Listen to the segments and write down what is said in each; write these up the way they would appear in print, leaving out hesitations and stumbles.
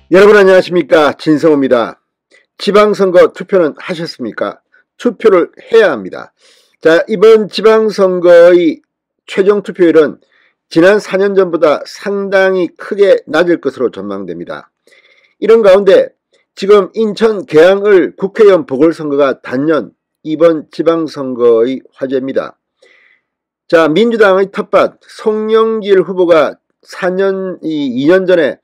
여러분 안녕하십니까, 진성호입니다. 지방선거 투표는 하셨습니까? 투표를 해야 합니다. 자, 이번 지방선거의 최종 투표율은 지난 4년 전보다 상당히 크게 낮을 것으로 전망됩니다. 이런 가운데 지금 인천 계양을 국회의원 보궐선거가 단연 이번 지방선거의 화제입니다. 자, 민주당의 텃밭 송영길 후보가 2년 전에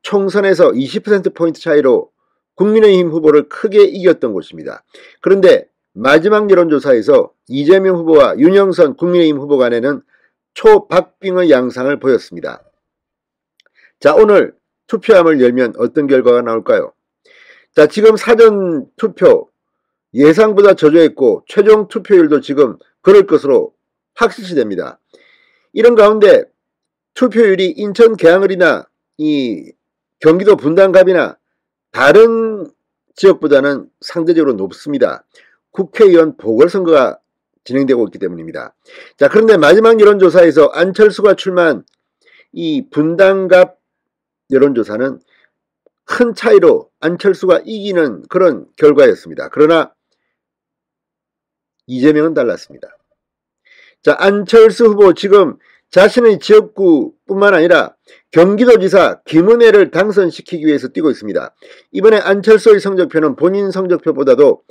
총선에서 20%포인트 차이로 국민의힘 후보를 크게 이겼던 곳입니다. 그런데 마지막 여론조사에서 이재명 후보와 윤영선 국민의힘 후보 간에는 초박빙의 양상을 보였습니다. 자, 오늘 투표함을 열면 어떤 결과가 나올까요? 자, 지금 사전 투표 예상보다 저조했고 최종 투표율도 지금 그럴 것으로 확실시 됩니다. 이런 가운데 투표율이 인천 계양을이나 경기도 분당갑이나 다른 지역보다는 상대적으로 높습니다. 국회의원 보궐선거가 진행되고 있기 때문입니다. 자, 그런데 마지막 여론조사에서 안철수가 출마한 이 분당갑 여론조사는 큰 차이로 안철수가 이기는 그런 결과였습니다. 그러나 이재명은 달랐습니다. 자, 안철수 후보 지금 자신의 지역구뿐만 아니라 경기도지사 김은혜를 당선시키기 위해서 뛰고 있습니다. 이번에 안철수의 성적표는 본인 성적표보다도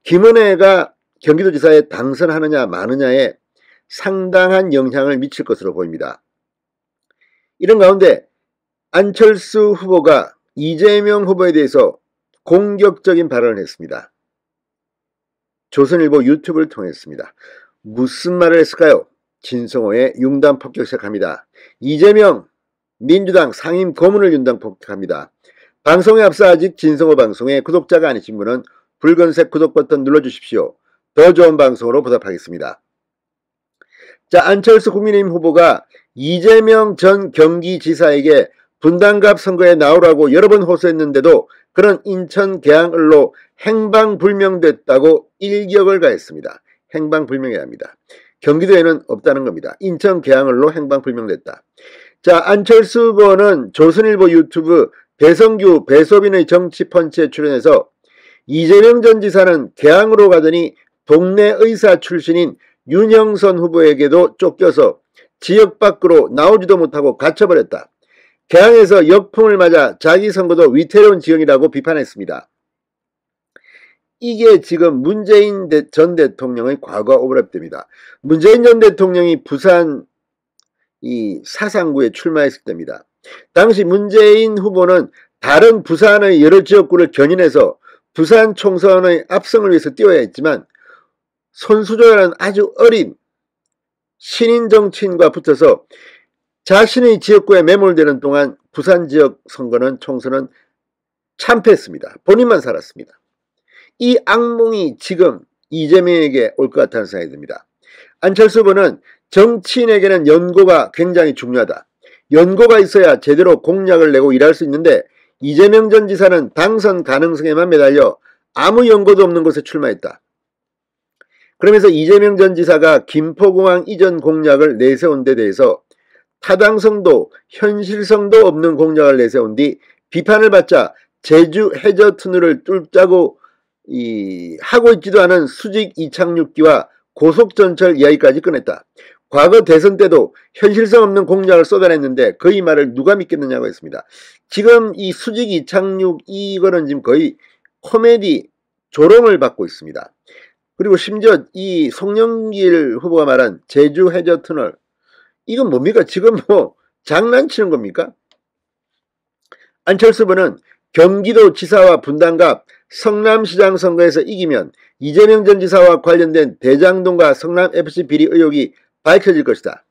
김은혜가 경기도지사에 당선하느냐 마느냐에 상당한 영향을 미칠 것으로 보입니다. 이런 가운데 안철수 후보가 이재명 후보에 대해서 공격적인 발언을 했습니다. 조선일보 유튜브를 통했습니다. 무슨 말을 했을까요? 진성호의 융단 폭격 시작합니다. 이재명 민주당 상임 고문을 융단 폭격합니다. 방송에 앞서 아직 진성호 방송에 구독자가 아니신 분은 붉은색 구독 버튼 눌러주십시오. 더 좋은 방송으로 보답하겠습니다. 자, 안철수 국민의힘 후보가 이재명 전 경기지사에게 분당갑 선거에 나오라고 여러 번 호소했는데도 그런 인천 계양을로 행방불명됐다고 일격을 가했습니다. 행방불명해야 합니다. 경기도에는 없다는 겁니다. 인천 계양을로 행방불명됐다. 자, 안철수 후보는 조선일보 유튜브 배성규 배소빈의 정치펀치에 출연해서 이재명 전 지사는 계양으로 가더니 동네 의사 출신인 윤영선 후보에게도 쫓겨서 지역 밖으로 나오지도 못하고 갇혀버렸다. 계양에서 역풍을 맞아 자기 선거도 위태로운 지역이라고 비판했습니다. 이게 지금 문재인 전 대통령의 과거 오버랩됩니다. 문재인 전 대통령이 부산 사상구에 출마했을 때입니다. 당시 문재인 후보는 다른 부산의 여러 지역구를 견인해서 부산 총선의 압승을 위해서 뛰어야 했지만 손수조라는 아주 어린 신인 정치인과 붙어서 자신의 지역구에 매몰되는 동안 부산 지역 총선은 참패했습니다. 본인만 살았습니다. 이 악몽이 지금 이재명에게 올 것 같다는 생각이 듭니다. 안철수 후보는 정치인에게는 연고가 굉장히 중요하다. 연고가 있어야 제대로 공약을 내고 일할 수 있는데 이재명 전 지사는 당선 가능성에만 매달려 아무 연고도 없는 곳에 출마했다. 그러면서 이재명 전 지사가 김포공항 이전 공약을 내세운 데 대해서 타당성도 현실성도 없는 공약을 내세운 뒤 비판을 받자 제주 해저 터널을 뚫자고 하고 있지도 않은 수직 이착륙기와 고속전철 이야기까지 꺼냈다. 과거 대선 때도 현실성 없는 공약을 쏟아냈는데 그 이 말을 누가 믿겠느냐고 했습니다. 지금 이 수직 이착륙 이거는 지금 거의 코미디 조롱을 받고 있습니다. 그리고 심지어 이 송영길 후보가 말한 제주 해저 터널 이건 뭡니까? 지금 뭐 장난치는 겁니까? 안철수 후보는 경기도지사와 분당갑 성남시장 선거에서 이기면 이재명 전 지사와 관련된 대장동과 성남FC 비리 의혹이 밝혀질 것이다.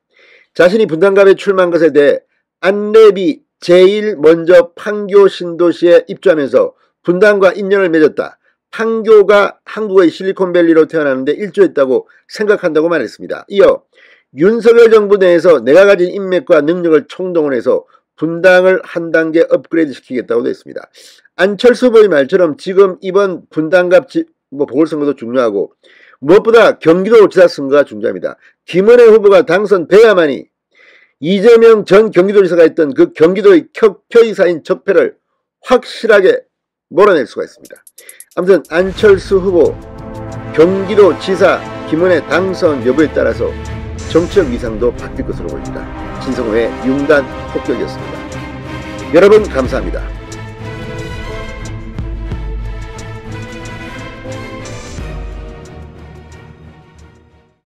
자신이 분당갑에 출마한 것에 대해 안랩이 제일 먼저 판교 신도시에 입주하면서 분당과 인연을 맺었다. 판교가 한국의 실리콘밸리로 태어나는데 일조했다고 생각한다고 말했습니다. 이어 윤석열 정부 내에서 내가 가진 인맥과 능력을 총동원해서 분당을 한 단계 업그레이드 시키겠다고도 했습니다. 안철수 후보의 말처럼 지금 이번 분당갑 보궐선거도 중요하고 무엇보다 경기도지사 선거가 중요합니다. 김은혜 후보가 당선돼야만이 이재명 전 경기도지사가 했던 그 경기도의 켜이사인 적폐를 확실하게 몰아낼 수가 있습니다. 아무튼 안철수 후보 경기도 지사 김은혜 당선 여부에 따라서 정치적 위상도 바뀔 것으로 보입니다. 진성호의 융단 폭격이었습니다. 여러분 감사합니다.